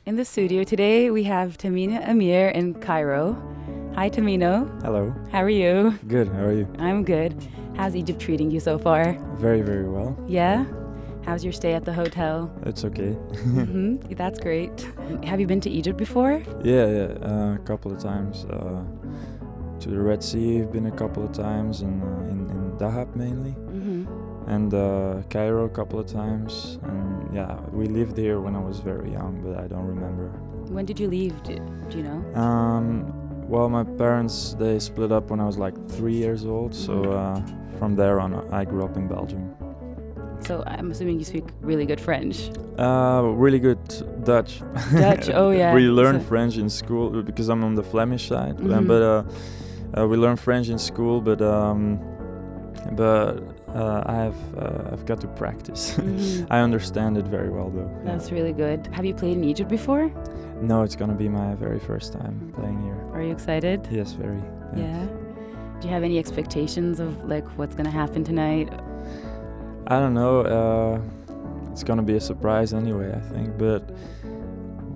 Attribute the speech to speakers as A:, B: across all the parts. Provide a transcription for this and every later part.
A: In the studio today, we have Tamino-Amir in Cairo. Hi, Tamino.
B: Hello.
A: How are you?
B: Good. How are you?
A: I'm good. How's Egypt treating you so far?
B: Very, very well.
A: Yeah? How's your stay at the hotel?
B: It's okay.
A: That's great. Have you been to Egypt before?
B: Yeah, a couple of times. To the Red Sea, I've been a couple of times, and in Dahab mainly, and Cairo a couple of times. And yeah, we lived here when I was very young, but I don't remember.
A: When did you leave? Do you know?
B: Well, my parents, they split up when I was like 3 years old, so from there on I grew up in Belgium.
A: So I'm assuming you speak really good French.
B: Really good Dutch.
A: Dutch, oh yeah.
B: We learned French in school because I'm on the Flemish side, but we learned French in school, but I've got to practice. I understand it very well though.
A: That's really good. Have you played in Egypt before?
B: No, it's gonna be my very first time playing here.
A: Are you excited?
B: Yes, very.
A: Yeah. Do you have any expectations of like what's gonna happen tonight?
B: I don't know. It's gonna be a surprise anyway, I think. But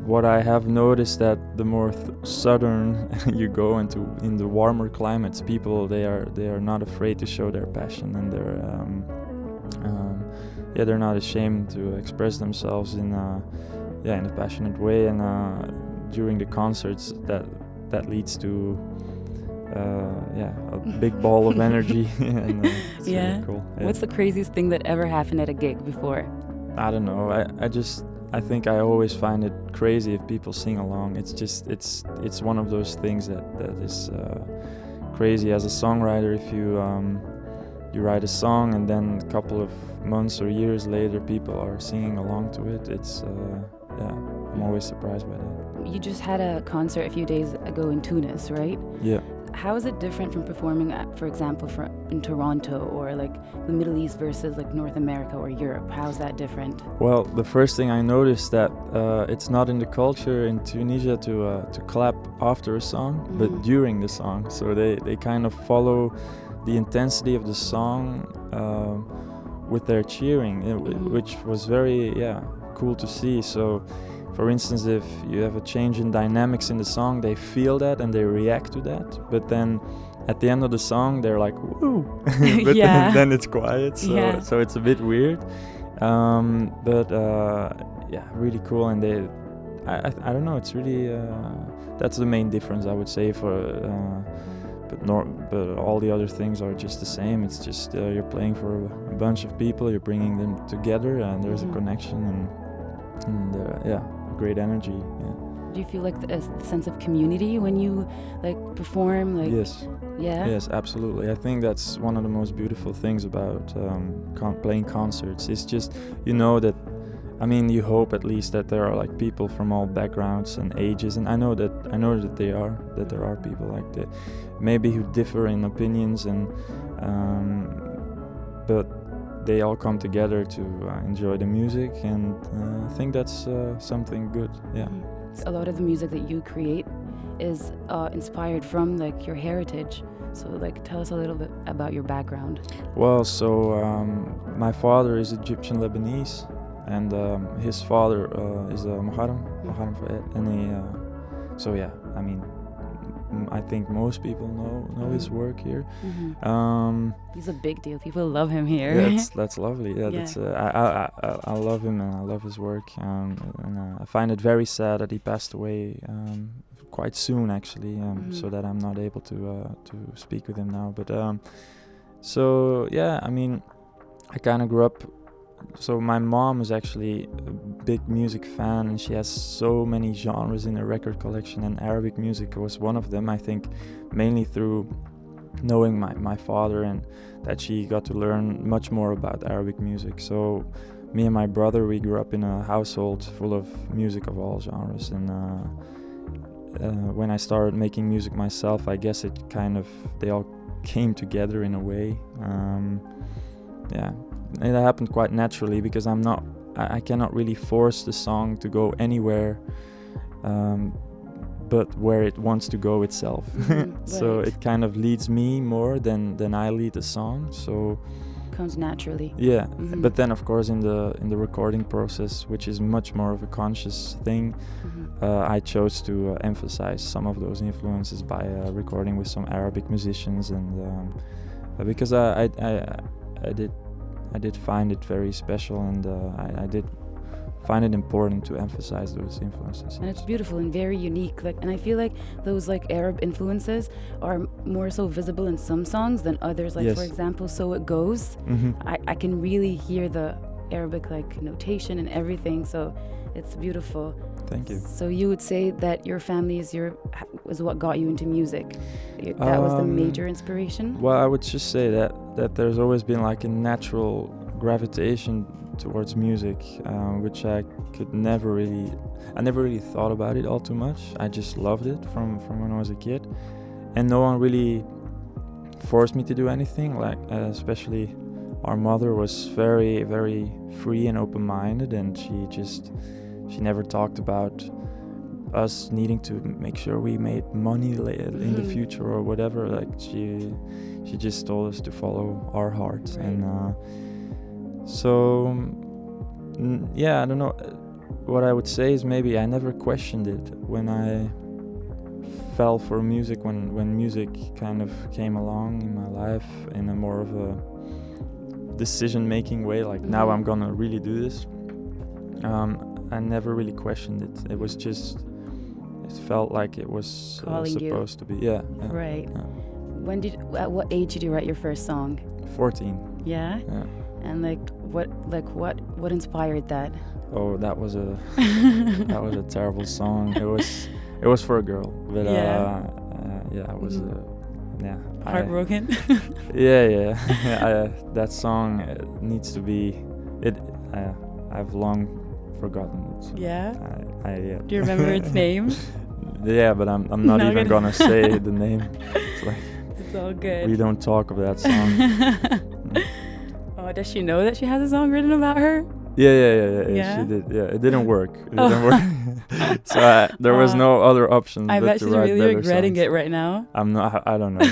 B: what I have noticed that the more southern you go in the warmer climates, people they are not afraid to show their passion, and they're not ashamed to express themselves in a passionate way. And during the concerts, that leads to a big ball of energy. And, it's really cool. Yeah.
A: What's the craziest thing that ever happened at a gig before?
B: I don't know. I think I always find it crazy if people sing along. It's one of those things that is crazy as a songwriter. If you write a song and then a couple of months or years later people are singing along to it, I'm always surprised by that.
A: You just had a concert a few days ago in Tunis, right?
B: Yeah.
A: How is it different from performing, for example, in Toronto or like the Middle East versus like North America or Europe? How is that different?
B: Well, the first thing I noticed that it's not in the culture in Tunisia to clap after a song, but during the song. So they kind of follow the intensity of the song with their cheering, which was very cool to see. So, for instance, if you have a change in dynamics in the song, they feel that and they react to that. But then at the end of the song, they're like, woo! But then it's quiet, so it's a bit weird. Really cool. And I don't know, it's really, that's the main difference, I would say, but all the other things are just the same. It's just you're playing for a bunch of people, you're bringing them together, and there's a connection and great energy. Yeah.
A: Do you feel like a sense of community when you like perform? Like
B: yes.
A: Yeah.
B: Yes, absolutely. I think that's one of the most beautiful things about playing concerts. It's just that. I mean, you hope at least that there are like people from all backgrounds and ages, and I know that there are people like that, maybe who differ in opinions, and but they all come together to enjoy the music, and I think that's something good. Yeah.
A: A lot of the music that you create is inspired from like your heritage. So like tell us a little bit about your background.
B: Well, so my father is Egyptian Lebanese, and his father is Moharam Fouad, and I mean, I think most people know his work here.
A: He's a big deal. People love him here.
B: Yeah, that's lovely. Yeah. That's I love him and I love his work. And I find it very sad that he passed away quite soon, actually. So that I'm not able to speak with him now. But I mean, I kind of grew up. So my mom is actually a big music fan, and she has so many genres in her record collection, and Arabic music was one of them, I think, mainly through knowing my father, and that she got to learn much more about Arabic music. So me and my brother, we grew up in a household full of music of all genres, and when I started making music myself, I guess they all came together in a way. It happened quite naturally because I cannot really force the song to go anywhere but where it wants to go itself. So it kind of leads me more than I lead the song. So
A: comes naturally.
B: Yeah,
A: Mhm.
B: but then of course in the recording process, which is much more of a conscious thing, I chose to emphasize some of those influences by recording with some Arabic musicians, and because I did find it very special, and I did find it important to emphasize those influences.
A: And it's beautiful and very unique. Like, and I feel like those like Arab influences are more so visible in some songs than others. Like, for
B: Yes.
A: example, "So It Goes." I can really hear the Arabic like notation and everything. So it's beautiful.
B: Thank you.
A: So you would say that your family was what got you into music. That was the major inspiration.
B: Well, I would just say that there's always been like a natural gravitation towards music, which I never really thought about it all too much. I just loved it from when I was a kid, and no one really forced me to do anything. Like especially our mother was very, very free and open-minded, and she never talked about us needing to make sure we made money in the future or whatever. Like she just told us to follow our hearts,
A: Right.
B: and so yeah, I don't know. What I would say is maybe I never questioned it when I fell for music, when music kind of came along in my life in a more of a decision-making way, like now I'm gonna really do this. I never really questioned it. It was just, it felt like it was
A: Calling you.
B: supposed to be. Yeah.
A: Right.
B: Yeah.
A: At what age did you write your first song?
B: 14.
A: Yeah.
B: Yeah.
A: And what inspired that?
B: Oh, that was a terrible song. It was for a girl, but yeah, it was yeah.
A: Heartbroken.
B: Yeah. That song needs to be. I've long forgotten it. So
A: Yeah.
B: yeah.
A: Do you remember its name?
B: Yeah, but I'm not
A: Not
B: even
A: gonna-
B: gonna say the name. It's like
A: It's all good.
B: we don't talk of that song.
A: Oh, does she know that she has a song written about her?
B: Yeah. She did. Yeah, it didn't work. So there was no other option.
A: I
B: but
A: bet
B: to
A: she's
B: write
A: really
B: better
A: regretting
B: songs.
A: it right now.
B: I'm not. I don't know.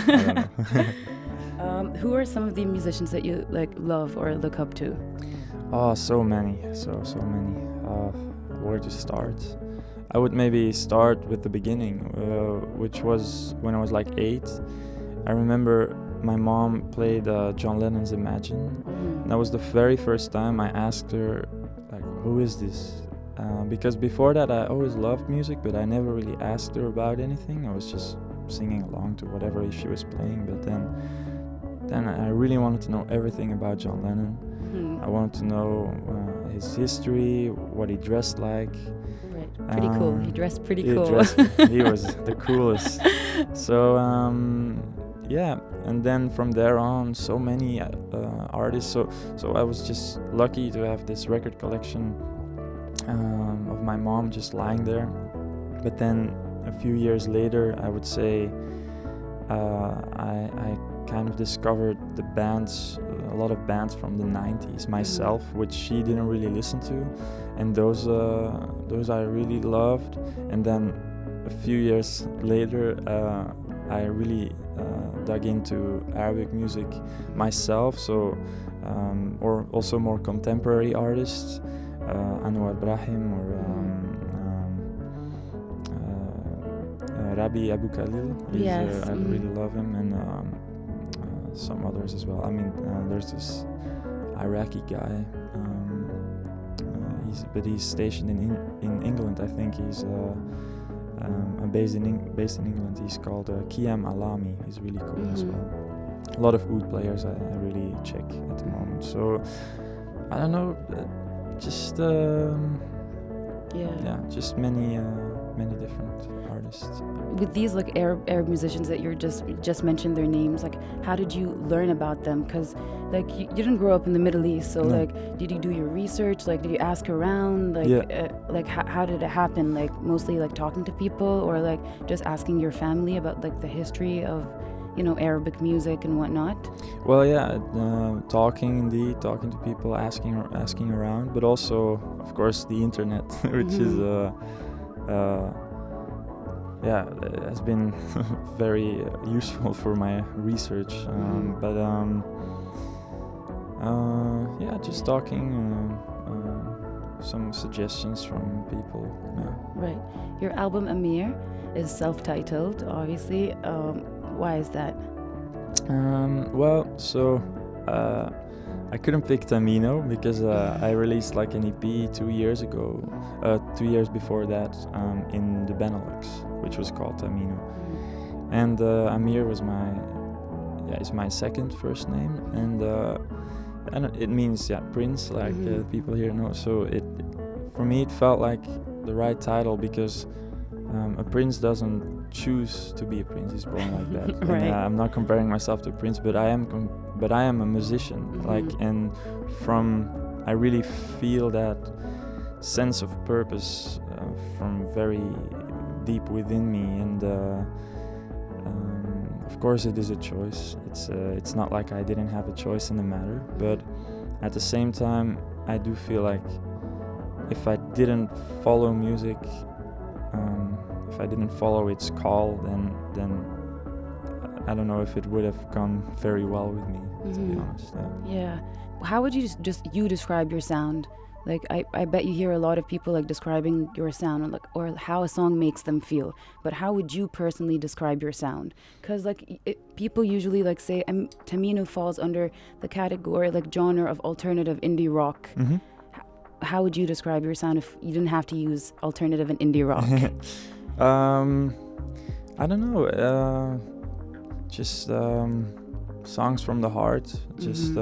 A: Who are some of the musicians that you like love or look up to?
B: Oh, so many. So many. Where to start? I would maybe start with the beginning, which was when I was like 8. I remember my mom played John Lennon's Imagine. That was the very first time I asked her, like, who is this? Because before that I always loved music, but I never really asked her about anything. I was just singing along to whatever she was playing. But then I really wanted to know everything about John Lennon. I wanted to know his history, what he dressed like.
A: Right. Pretty cool. He dressed pretty cool.
B: He was the coolest. So yeah, and then from there on, so many artists. So I was just lucky to have this record collection of my mom just lying there. But then a few years later, I would say I kind of discovered the bands, a lot of bands from the 90s myself, which she didn't really listen to, and those I really loved. And then a few years later, I really dug into Arabic music myself, so or also more contemporary artists, Anwar Brahim or Rabi Abu Khalil.
A: Yes.
B: I really love him, and some others as well. I mean, there's this Iraqi guy, he's stationed in England. I think he's based in England. He's called Kiam Alami. He's really cool as well. A lot of oud players I really check at the moment. So I don't know, just just many different artists.
A: With these like Arab musicians that you're just mentioned their names, like how did you learn about them? Because like you didn't grow up in the Middle East, so
B: No.
A: like did you do your research? Like did you ask around? Like like how did it happen? Like mostly like talking to people, or like just asking your family about like the history of, you know, Arabic music and whatnot?
B: Well, yeah, talking to people, asking around, but also, of course, the internet, which is it has been very useful for my research. But Yeah, just talking, some suggestions from people. Yeah.
A: Right. Your album Amir is self-titled, obviously. Why is that?
B: Well, so I couldn't pick Tamino because I released like an EP 2 years ago, 2 years before that, in the Benelux, which was called Tamino. And Amir was it's my second first name, and it means prince, like people here know. So for me it felt like the right title because a prince doesn't choose to be a prince; he's born like that.
A: Right.
B: And, I'm not comparing myself to a prince, but I am a musician. Like, and I really feel that sense of purpose from very deep within me, and of course it is a choice. It's not like I didn't have a choice in the matter, but at the same time I do feel like if I didn't follow music, if I didn't follow its call, then I don't know if it would have gone very well with me, to be honest.
A: Yeah. How would you you describe your sound? Like, I bet you hear a lot of people like describing your sound or how a song makes them feel. But how would you personally describe your sound? Because like people usually like say Tamino falls under the category like genre of alternative indie rock. How would you describe your sound if you didn't have to use alternative and indie rock?
B: I don't know. Just songs from the heart. Just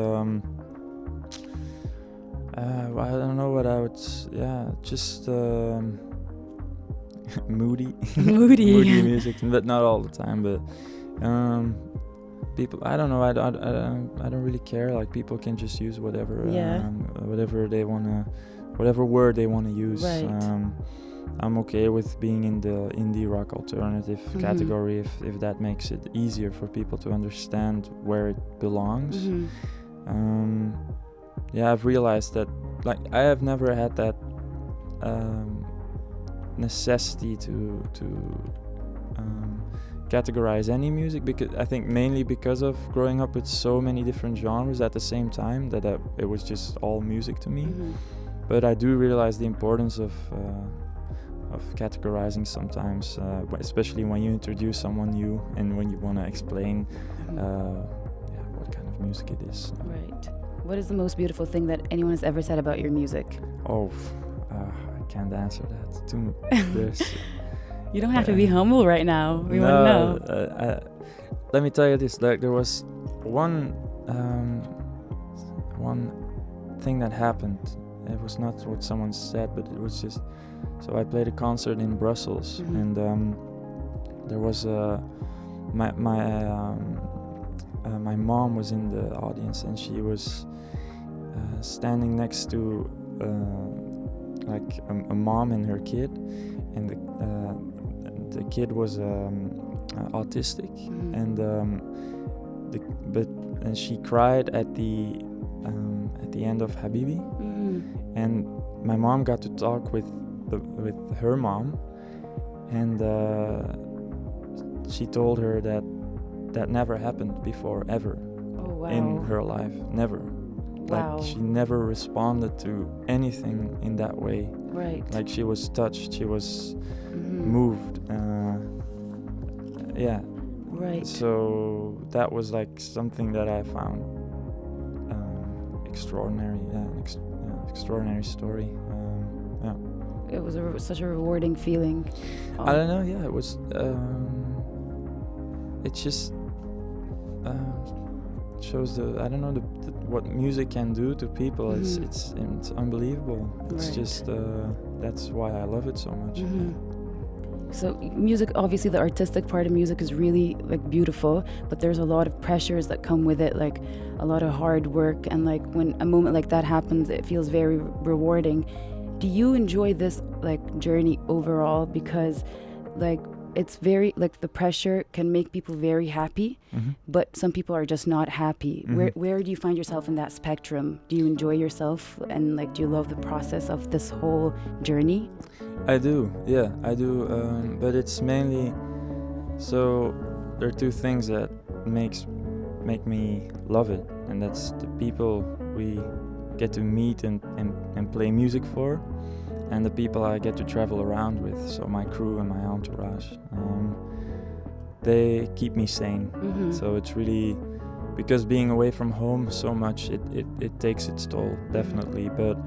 B: I don't know what I would. Just moody, moody music, but not all the time. But people, I don't know. I don't really care. Like, people can just use whatever, whatever they wanna, whatever word they wanna use.
A: Right.
B: I'm okay with being in the indie rock alternative category if that makes it easier for people to understand where it belongs. I've realized that, like, I have never had that necessity to categorize any music, because I think mainly because of growing up with so many different genres at the same time that it was just all music to me. But I do realize the importance of categorizing sometimes, especially when you introduce someone new and when you want to explain what kind of music it is.
A: Right. What is the most beautiful thing that anyone has ever said about your music?
B: I can't answer that.
A: You don't have to be humble right now. We want to know.
B: Let me tell you this. Like, there was one thing that happened. It was not what someone said, but it was just. So I played a concert in Brussels, and there was my mom was in the audience, and she was standing next to like a mom and her kid, and the kid was autistic, and and she cried at the end of Habibi, and my mom got to talk with her mom, and she told her that never happened before, ever.
A: Oh, wow.
B: In her life, never.
A: Wow.
B: Like, she never responded to anything in that way.
A: Right.
B: Like, she was touched, she was moved.
A: Right.
B: So that was like something that I found extraordinary. Extraordinary story.
A: It was such a rewarding feeling.
B: I don't know. Yeah, it was. It just shows what music can do to people. It's unbelievable. It's just that's why I love it so much.
A: So music, obviously the artistic part of music is really like beautiful, but there's a lot of pressures that come with it, like a lot of hard work, and like when a moment like that happens, it feels very rewarding. Do you enjoy this like journey overall? Because like it's very like the pressure can make people very happy, but some people are just not happy. Where do you find yourself in that spectrum? Do you enjoy yourself, and like do you love the process of this whole journey?
B: I do, yeah, I do. But it's mainly, so there are two things that make me love it. and that's the people we get to meet and play music for, and the people I get to travel around with, so my crew and my entourage. They keep me sane. So it's really, because being away from home so much, it takes its toll, definitely. But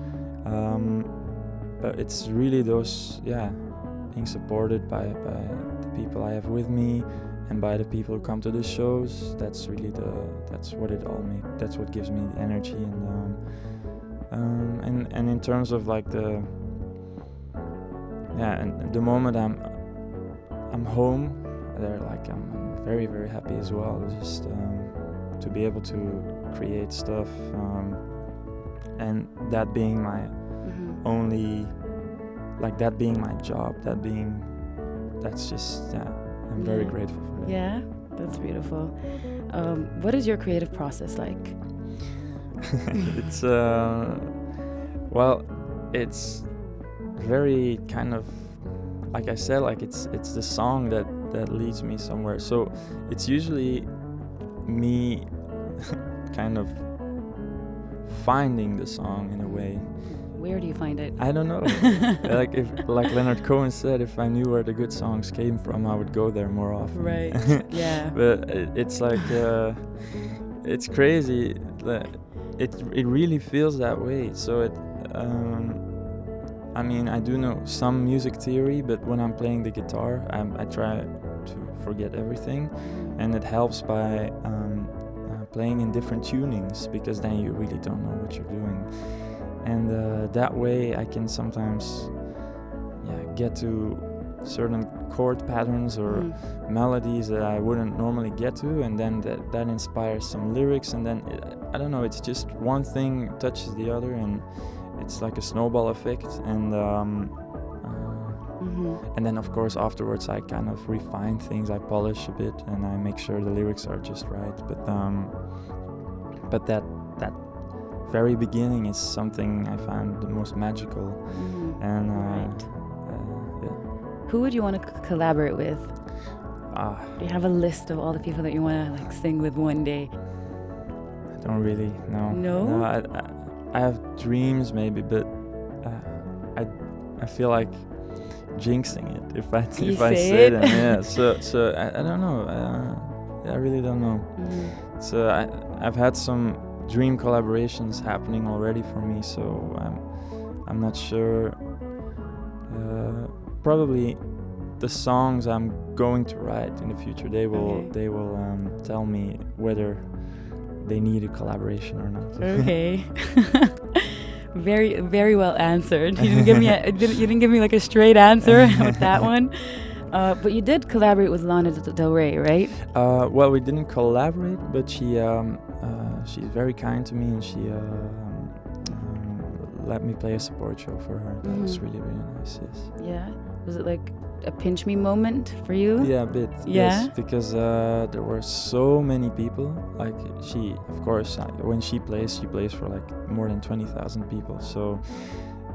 B: it's really those, being supported by the people I have with me, and by the people who come to the shows. That's really that's what it all makes. That's what gives me the energy. And in terms of like and the moment I'm home, there, like I'm very, very happy as well. Just to be able to create stuff, and that being my only, like that being my job, that's just, I'm very grateful for that.
A: Yeah, that's beautiful. What is your creative process like?
B: It's it's very kind of, like I said, like it's the song that leads me somewhere. So it's usually me kind of finding the song in a way.
A: Where do you find it?
B: I don't know. like Leonard Cohen said, if I knew where the good songs came from, I would go there more often.
A: Right. Yeah.
B: But it's like it's crazy. It really feels that way. So I mean, I do know some music theory, but when I'm playing the guitar, I try to forget everything, and it helps by playing in different tunings, because then you really don't know what you're doing. And that way I can sometimes get to certain chord patterns or melodies that I wouldn't normally get to, and then that inspires some lyrics, and then I don't know, it's just one thing touches the other, and it's like a snowball effect. And then of course afterwards I kind of refine things, I polish a bit, and I make sure the lyrics are just right. But that very beginning is something I find the most magical. And
A: who would you want to collaborate with? Do you have a list of all the people that you want to like sing with one day?
B: I don't really know.
A: No?
B: I have dreams maybe, but I feel like jinxing it if I say them. Yeah. So I don't know. I really don't know. So I've had some dream collaborations happening already for me, so I'm not sure. Probably the songs I'm going to write in the future, they will tell me whether they need a collaboration or not.
A: Okay. Very, very well answered. You didn't give me like a straight answer with that one. But you did collaborate with Lana Del Rey, right?
B: Well, we didn't collaborate, but she's very kind to me, and she let me play a support show for her. That was really, really nice. Yes.
A: Yeah. Was it like a pinch me moment for you?
B: Yeah, a bit.
A: Yeah?
B: Yes, because there were so many people. Like she, of course, when she plays for like more than 20,000 people. So,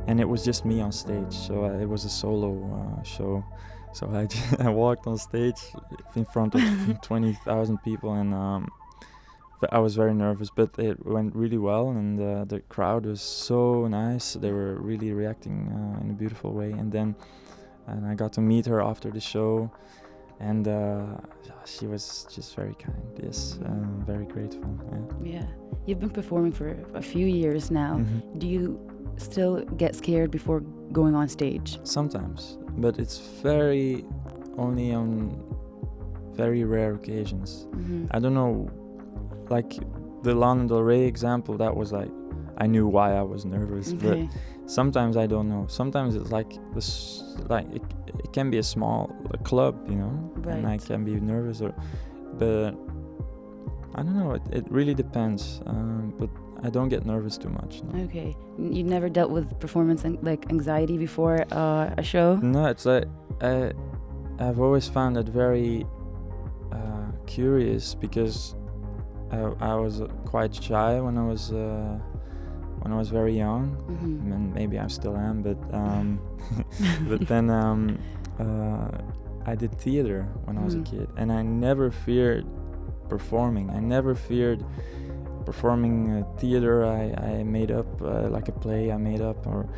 B: and it was just me on stage. So it was a solo show. So I walked on stage in front of 20,000 people, and I was very nervous, but it went really well, and the crowd was so nice. They were really reacting in a beautiful way, and I got to meet her after the show, and she was just very kind. Yes, very grateful.
A: Yeah, you've been performing for a few years now. Do you still get scared before going on stage?
B: Sometimes, but it's only on very rare occasions. I don't know, like the Lana Del Rey example, that was like, I knew why I was nervous, but sometimes I don't know. Sometimes it's like this, like it can be a small club, you know, and I can be nervous, but I don't know. It really depends. But I don't get nervous too much. No.
A: Okay, you never dealt with performance like anxiety before a show?
B: No, it's like I've always found it very curious, because I was quite shy when I was very young, and maybe I still am, but but then I did theater when I was a kid, and I never feared performing. I never feared performing theater I made up, like a play I made up, or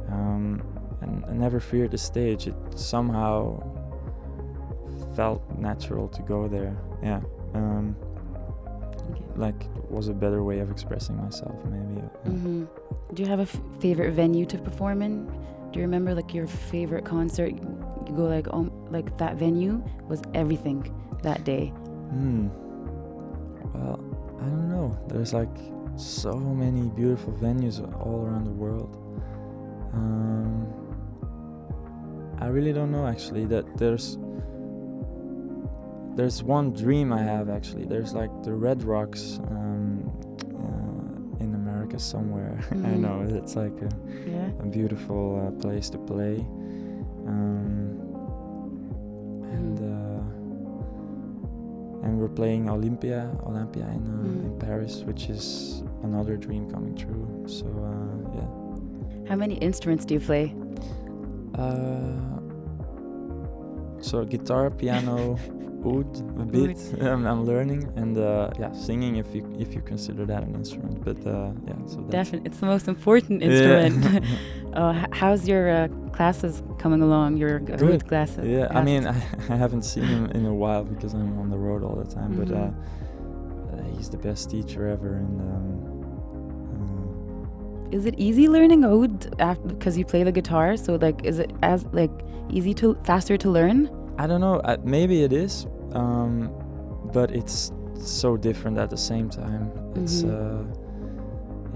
B: and I never feared the stage. It somehow felt natural to go there. Yeah. Like it was a better way of expressing myself, maybe.
A: Mm-hmm. Do you have a favorite venue to perform in? Do you remember like your favorite concert? You go like, like that venue was everything that day.
B: Well, I don't know. There's like so many beautiful venues all around the world. I really don't know actually. That there's one dream I have actually. There's like the Red Rocks in America somewhere.
A: Mm-hmm.
B: I know it's like a beautiful place to play. And we're playing Olympia in Paris, which is another dream coming true. So yeah.
A: How many instruments do you play?
B: So guitar, piano, oud a bit. I'm learning, and singing if you consider that an instrument. But so
A: definitely, it's the most important instrument. How's your classes coming along? Your oud classes?
B: Yeah, I mean, I haven't seen him in a while because I'm on the road all the time.
A: Mm-hmm.
B: But he's the best teacher ever, and.
A: Is it easy learning oud because you play the guitar? So like, is it as like faster to learn?
B: I don't know. Maybe it is, but it's so different at the same time.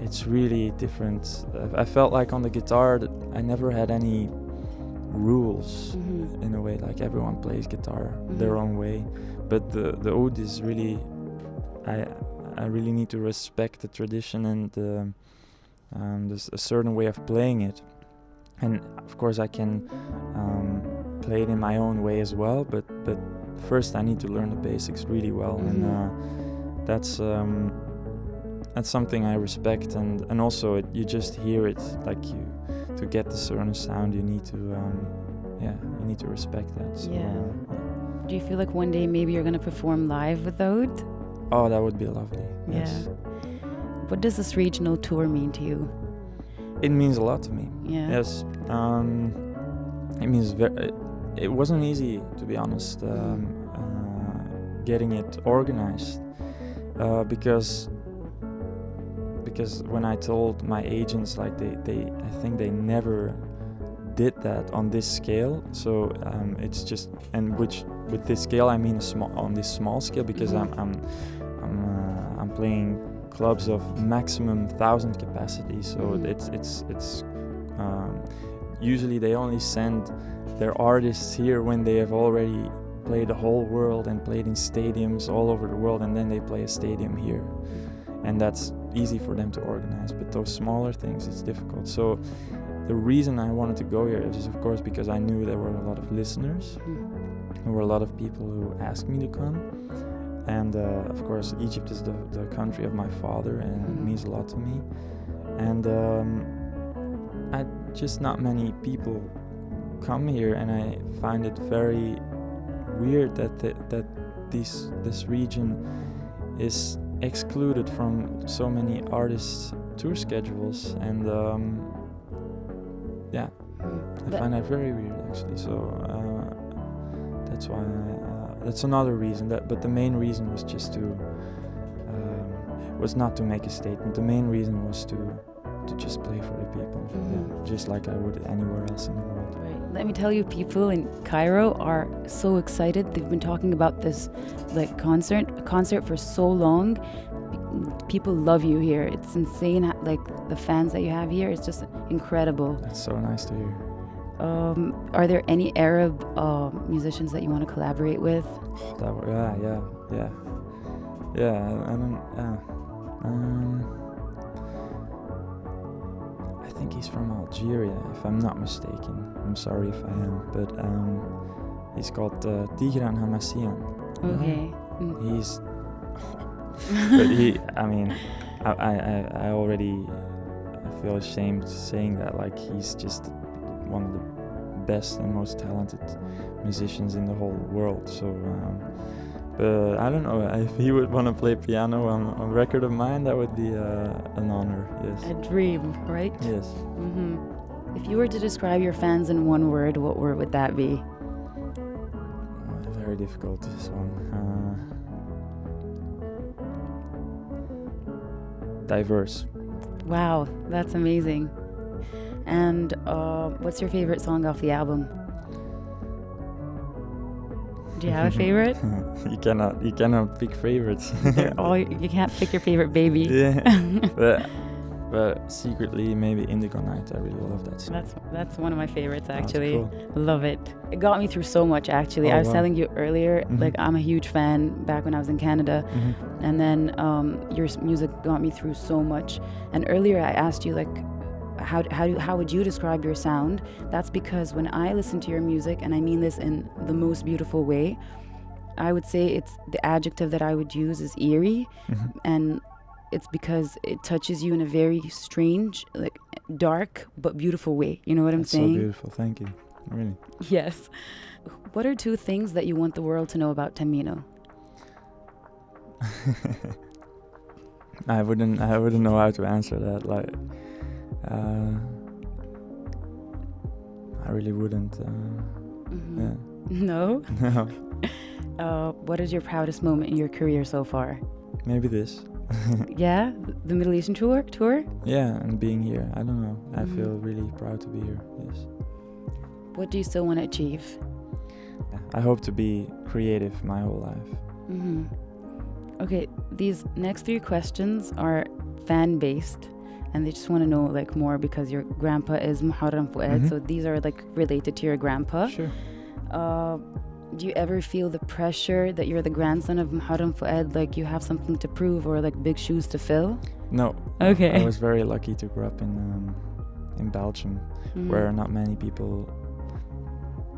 B: It's really different. I felt like on the guitar that I never had any rules in a way. Like everyone plays guitar their own way, but the oud is really. I really need to respect the tradition and. There's a certain way of playing it, and of course I can play it in my own way as well, but first I need to learn the basics really well, and that's something I respect, and also you just hear it, like to get the certain sound you need to you need to respect that. So,
A: Do you feel like one day maybe you're gonna perform live with oud?
B: Oh, that would be lovely. Yes.
A: What does this regional tour mean to you?
B: It means a lot to me.
A: Yeah.
B: Yes. It means it wasn't easy, to be honest, getting it organized, because when I told my agents, like they I think they never did that on this scale. So it's just, and with this scale I mean on this small scale, because I'm playing clubs of maximum 1,000 capacity, so it's usually they only send their artists here when they have already played the whole world and played in stadiums all over the world, and then they play a stadium here, and that's easy for them to organize. But those smaller things, it's difficult. So the reason I wanted to go here is of course because I knew there were a lot of listeners, there were a lot of people who asked me to come. And of course, Egypt is the country of my father, and it means a lot to me. And just not many people come here, and I find it very weird that this region is excluded from so many artists' tour schedules, and I find that very weird actually. So that's why. That's another reason. But the main reason was just was not to make a statement. The main reason was to just play for the people, just like I would anywhere else in the world.
A: Right. Let me tell you, people in Cairo are so excited. They've been talking about this like concert for so long. People love you here. It's insane. Like the fans that you have here, it's just incredible.
B: That's so nice to hear.
A: Are there any Arab musicians that you want to collaborate with?
B: I think he's from Algeria, if I'm not mistaken. I'm sorry if I am, but he's called Tigran Hamassian.
A: Okay.
B: He's, but I mean, I already feel ashamed saying that. Like he's just one of the best and most talented musicians in the whole world. So, But I don't know, if he would want to play piano on a record of mine, that would be an honor, yes.
A: A dream, right?
B: Yes.
A: Mm-hmm. If you were to describe your fans in one word, what word would that be?
B: Very difficult, this one. Diverse.
A: Wow, that's amazing. And what's your favorite song off the album? Do you have a favorite?
B: You cannot pick favorites.
A: You can't pick your favorite, baby.
B: Yeah. But secretly, maybe Indigo Night. I really love that song.
A: That's one of my favorites, actually.
B: Oh, that's cool.
A: Love it. It got me through so much, actually.
B: Oh,
A: I was
B: wow.
A: telling you earlier,
B: Mm-hmm.
A: like I'm a huge fan back when I was in Canada,
B: Mm-hmm.
A: and then your music got me through so much. And earlier I asked you, like, how would you describe your sound? That's because when I listen to your music, and I mean this in the most beautiful way, I would say it's the adjective that I would use is eerie,
B: Mm-hmm.
A: and it's because it touches you in a very strange, like dark but beautiful way. You know what I'm
B: That's
A: saying?
B: so beautiful. Thank you. Really.
A: Yes. What are 2 things that you want the world to know about Tamino?
B: I wouldn't know how to answer that. Like, I really wouldn't.
A: Mm-hmm.
B: Yeah.
A: No?
B: No.
A: What is your proudest moment in your career so far?
B: Maybe this.
A: Yeah? The Middle Eastern tour?
B: Yeah, and being here. I don't know. I
A: Mhm.
B: feel really proud to be here. Yes.
A: What do you still want to achieve?
B: Yeah. I hope to be creative my whole life.
A: Mm-hmm. Okay, these next 3 questions are fan-based, and they just want to know like more because your grandpa is Moharam Fouad,
B: Mhm.
A: so these are like related to your grandpa.
B: Sure.
A: Do you ever feel the pressure that you're the grandson of Moharam Fouad, like you have something to prove or like big shoes to fill?
B: No.
A: Okay.
B: I was very lucky to grow up in Belgium,
A: Mhm.
B: where not many people.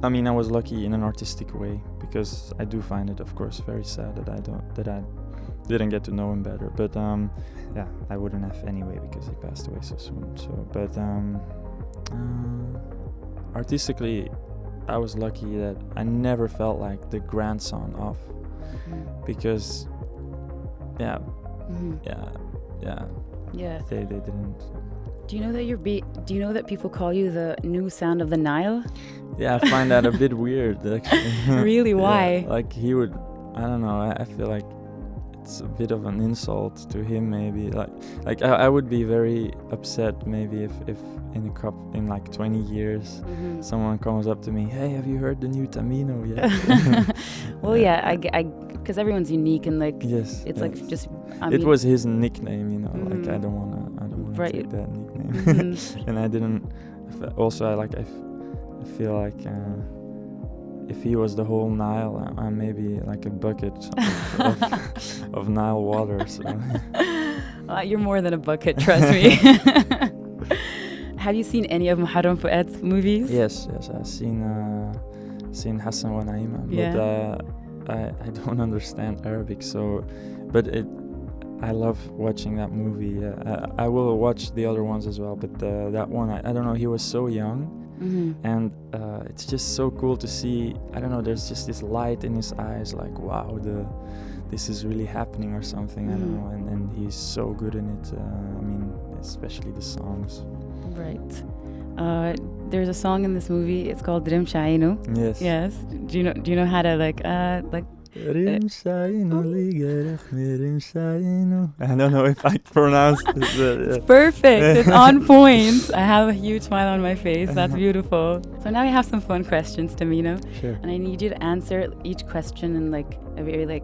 B: I mean, I was lucky in an artistic way because I do find it, of course, very sad that I didn't get to know him better. But yeah, I wouldn't have anyway because he passed away so soon. So, but artistically, I was lucky that I never felt like the grandson of,
A: Mhm.
B: because yeah,
A: Mhm.
B: yeah,
A: Yeah.
B: they didn't.
A: Do you know that do you know that people call you the new sound of the Nile?
B: Yeah, I find that a bit weird, actually.
A: Really? Why?
B: Yeah, like he would, I don't know. I feel like it's a bit of an insult to him, maybe. Like I would be very upset, maybe if in like 20 years,
A: Mhm.
B: someone comes up to me, hey, have you heard the new Tamino yet?
A: Well, yeah, I because everyone's unique and like
B: Yes.
A: it's like just.
B: It was his nickname, you know. Like I
A: Mm.
B: don't wanna
A: Right.
B: take that nickname.
A: Mhm.
B: And I didn't. Also, I feel like if he was the whole Nile, I'm maybe like a bucket of Nile water. So.
A: You're more than a bucket, trust me. Have you seen any of Moharam Fouad's movies?
B: Yes, I've seen Hassan wa Naima,
A: Yeah.
B: but I don't understand Arabic, so, but I love watching that movie. I will watch the other ones as well, but that one, I don't know, he was so young,
A: Mm-hmm.
B: and it's just so cool to see. I don't know, there's just this light in his eyes, like wow, this is really happening or something. I don't know, and he's so good in it. I mean, especially the songs.
A: Right. There's a song in this movie. It's called Rim Shainu.
B: Yes.
A: Yes. Do you know how to like?
B: I don't know if I pronounced it.
A: It's perfect. It's on point. I have a huge smile on my face. That's beautiful. So now we have some fun questions, Tamino.
B: Sure.
A: And I need you to answer each question in like a very like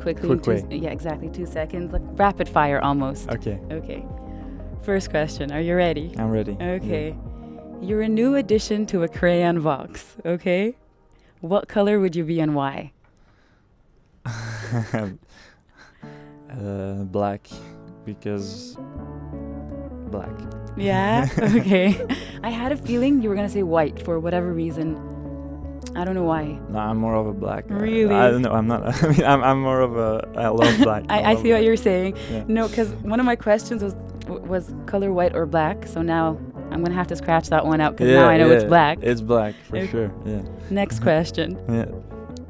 A: quickly.
B: Quick way.
A: Yeah, exactly. 2 seconds. Like rapid fire almost.
B: Okay.
A: Okay. First question. Are you ready?
B: I'm ready.
A: Okay. You're a new addition to a crayon box. Okay. What color would you be and why?
B: Black, because black.
A: Yeah. Okay. I had a feeling you were gonna say white for whatever reason. I don't know why.
B: No, I'm more of a black.
A: Really?
B: I don't know. I'm not. I mean, I'm more of a. I love black.
A: I see what you're saying.
B: Yeah.
A: No, because one of my questions was color white or black. So now I'm gonna have to scratch that one out because now I know it's black.
B: It's black for
A: Okay.
B: sure. Yeah.
A: Next question.
B: Yeah.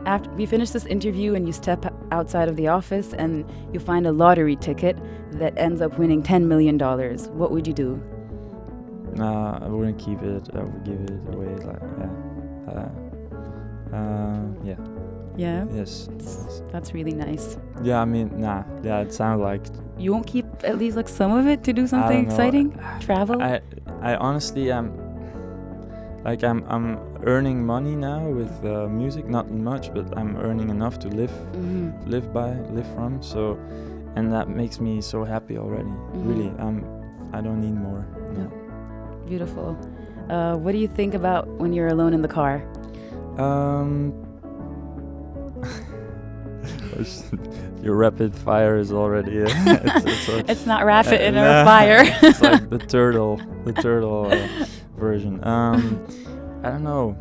A: after we finish this interview and you step outside of the office and you find a lottery ticket that ends up winning $10 million, what would you do?
B: Nah, I wouldn't keep it. I would give it away. Like, yeah.
A: Yeah?
B: Yes.
A: That's really nice.
B: Yeah, I mean, nah. Yeah, it sounds like...
A: You won't keep at least like some of it to do something exciting? Travel?
B: I honestly am... Like, I'm earning money now with music. Not much, but I'm earning enough to live from. So, and that makes me so happy already. Really, I don't need more. No.
A: Beautiful. What do you think about when you're alone in the car?
B: Your rapid fire is already.
A: It's not rapid in a fire.
B: It's like the turtle version. I don't know.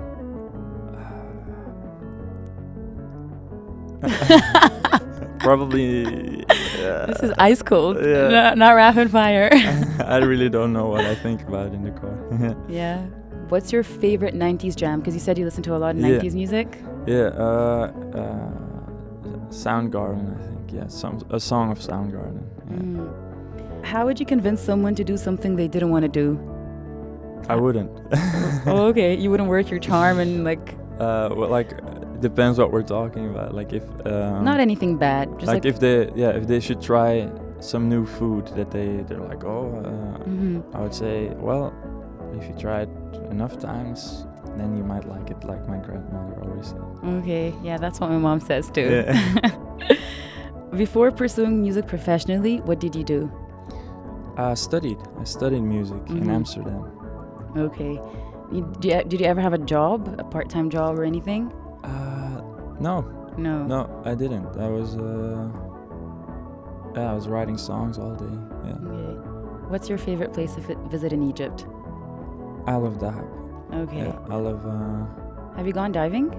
B: Probably.
A: This is ice cold.
B: Yeah.
A: Not rapid fire.
B: I really don't know what I think about in the car.
A: Yeah. What's your favorite 90s jam? Because you said you listen to a lot of 90s music.
B: Yeah. Soundgarden, I think. Yeah. A song of Soundgarden. Yeah.
A: How would you convince someone to do something they didn't want to do?
B: I wouldn't.
A: Oh, okay. You wouldn't work your charm and like...
B: Well, like, depends what we're talking about. Like if...
A: not anything bad. Just
B: like if they should try some new food that they're like, I would say, well, if you try it enough times, then you might like it, like my grandmother always said.
A: Okay, yeah, that's what my mom says too.
B: Yeah.
A: Before pursuing music professionally, what did you do?
B: I studied music in Amsterdam.
A: Okay. Did you ever have a job, a part-time job or anything?
B: No, I didn't. I was writing songs all day. Yeah.
A: Okay. What's your favorite place to visit in Egypt?
B: I love Dahab.
A: Okay.
B: Yeah, I love...
A: Have you gone diving?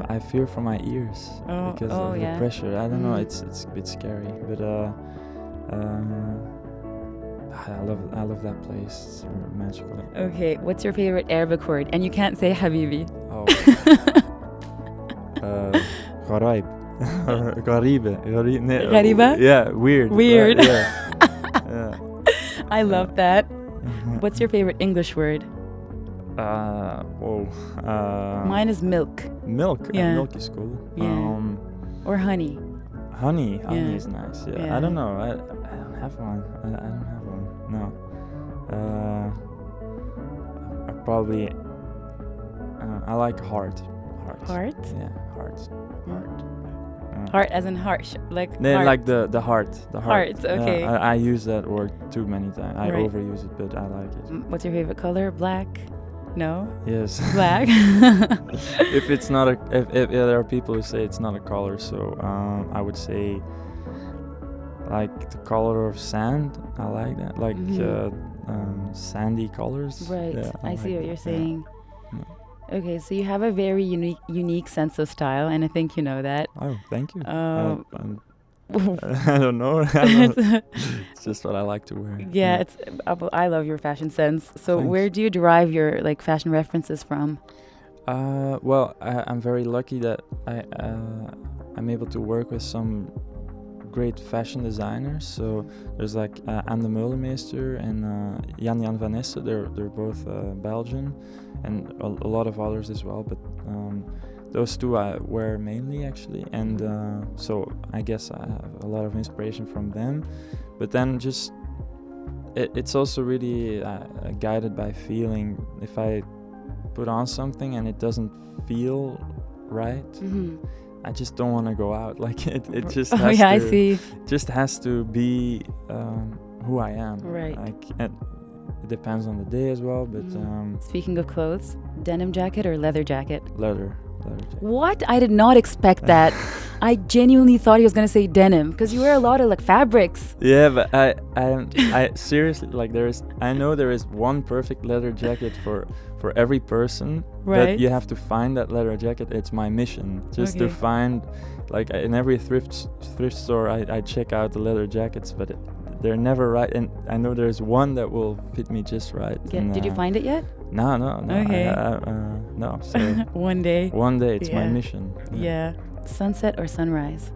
B: I fear for my ears because of the pressure. I don't know. It's a bit scary, but I love that place. It's magical.
A: Okay. What's your favorite Arabic word? And you can't say Habibi.
B: Oh. Gharib.
A: Ghariba?
B: Yeah, weird.
A: Weird.
B: Yeah.
A: I love that. What's your favorite English word? Mine is milk.
B: Milk?
A: Yeah.
B: Milk is cool.
A: Yeah. Or honey.
B: Honey is nice. Yeah. I don't know. I don't have one. I don't have one. No. I probably... I like heart.
A: Heart?
B: Yeah, heart.
A: Heart as in harsh, like
B: Yeah,
A: heart.
B: like the heart. The heart.
A: Heart, okay.
B: I use that word too many times. I
A: Right.
B: overuse it, but I like it.
A: What's your favorite color? Black? No?
B: Yes.
A: Black?
B: If it's not if there are people who say it's not a color, so I would say like the color of sand. I like that. Like sandy colors.
A: Right.
B: Yeah,
A: I see
B: like
A: what
B: that.
A: you're saying.
B: Yeah.
A: Okay, so you have a very unique sense of style, and I think you know that.
B: Oh, thank you. I don't know. It's just what I like to wear.
A: Yeah, I love your fashion sense. So
B: Thanks.
A: where do you derive your like fashion references from?
B: Well, I'm very lucky that I'm able to work with some great fashion designers. So there's like Anne de Meulemeester and Jan van Nesse. They're both Belgian, and a lot of others as well. But those two I wear mainly actually, and so I guess I have a lot of inspiration from them. But then just it's also really guided by feeling. If I put on something and it doesn't feel right, I just don't want to go out. Like it just has to,
A: I see.
B: Just has to be who I am.
A: Right.
B: Like it depends on the day as well, but
A: Speaking of clothes, denim jacket or leather jacket?
B: leather jacket.
A: What? I did not expect that. I genuinely thought he was gonna say denim because you wear a lot of like fabrics.
B: Yeah, but I seriously, like I know there is one perfect leather jacket for every person.
A: Right.
B: But you have to find that leather jacket. It's my mission, just to find, like in every thrift store I check out the leather jackets, but they're never right, and I know there's one that will fit me just right.
A: Yeah.
B: And,
A: Did you find it yet?
B: No.
A: Okay.
B: No. So
A: One day.
B: one day it's my
A: Yeah.
B: mission.
A: Yeah. Sunset or sunrise?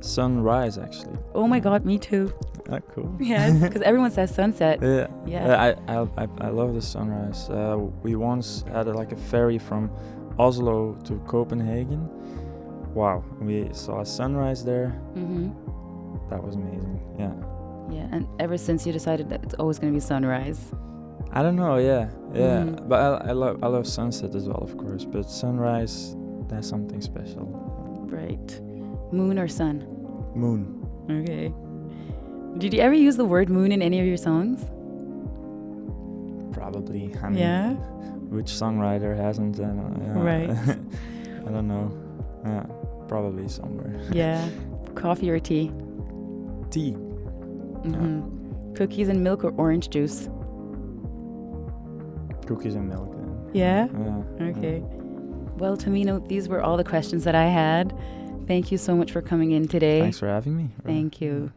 B: Sunrise, actually.
A: Oh my God, me too.
B: Ah, cool.
A: Yes, because everyone says sunset.
B: Yeah.
A: Yeah.
B: I love the sunrise. We once had like a ferry from Oslo to Copenhagen. Wow, we saw a sunrise there.
A: Mm-hmm.
B: That was amazing. Yeah.
A: Yeah, and ever since you decided that it's always going to be sunrise.
B: I don't know. Yeah.
A: Mhm.
B: But I love sunset as well, of course. But sunrise, that's something special.
A: Right. Moon or sun?
B: Moon.
A: Okay. Did you ever use the word moon in any of your songs?
B: Probably. I mean,
A: Yeah.
B: which songwriter hasn't?
A: Right.
B: I don't know. Yeah. Probably somewhere.
A: Yeah. Coffee or tea?
B: Tea.
A: Mm-hmm. Cookies and milk or orange juice?
B: Cookies and milk.
A: Yeah?
B: Yeah.
A: Okay. Well, Tamino, these were all the questions that I had. Thank you so much for coming in today.
B: Thanks for having me.
A: Thank you.